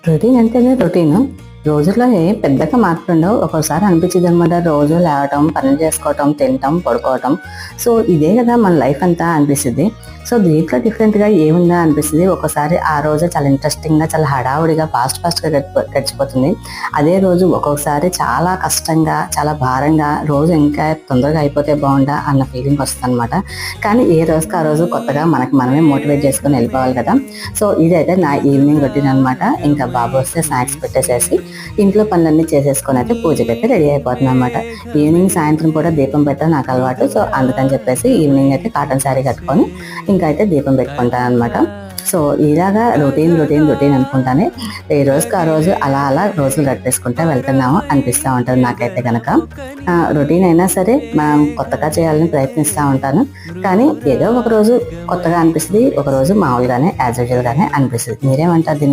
Routine అంటేనే routine. రోజుల్లో ఏం పెద్దగా మార్పులుండవు. ఒక్కోసారి అనిపించిద్దనమాట రోజు లేవటం, పనులు చేసుకోవటం, తినటం, పడుకోవటం. సో, ఇదే కదా మన లైఫ్ అంతా అనిపిచ్చిద్ది. సో, దీంట్లో డిఫరెంట్‌గా ఏముందా అనిపిస్తది. ఒక్కోసారి ఆ రోజే చాలా ఇంట్రెస్టింగ్‌గా, చాలా హడావుడిగా, ఫాస్ట్‌గా గడిచిపోతుంది. అదే రోజు ఒక్కొక్కసారి చాలా కష్టంగా, చాలా భారంగా, రోజు ఇంకా తొందరగా అయిపోతే బావుండా అన్న ఫీలింగ్ వస్తదనమాట. కానీ ఏ రోజుకి ఆ రోజు కొత్తగా మనకి మనమే మోటివేట్ చేసుకొని వెళ్ళిపోవాలి కదా! సో, ఇదైతే నా ఈవినింగ్ రొటీన్ అనమాట. ఇంకా బాబు వస్తే స్నాక్స్ పెట్టేసేసి ఇంట్లో పనులన్నీ చేసేసుకొని అయితే పూజకైతే రెడీ అయిపోతున్నానమాట. ఈవినింగ్ సాయంత్రం కూడా దీపం పెట్టడం నాకు అలవాటు. సో, అందుకని చెప్పేసి ఈవినింగ్ అయితే కాటన్ శారీ కట్టుకొని ఇంకా అయితే దీపం పెట్టుకుంటాననమాట. సో, ఇలాగా రొటీన్ అనుకుంటానే ఏ రోజుకి ఆ రోజు అలా రోజులు గడిపేసుకుంటా వెళ్తున్నాము అనిపిస్తూ ఉంటది నాకైతే గనక. రొటీన్ అయినా సరే మనం కొత్తగా చేయాలని ప్రయత్నిస్తూ ఉంటాను. కానీ ఏదో ఒక రోజు కొత్తగా అనిపిస్తది. ఒకరోజు మామూలుగానే యాజ్ యూజువల్‌గానే అనిపిస్తది. మీరేమంటారు దీన్ని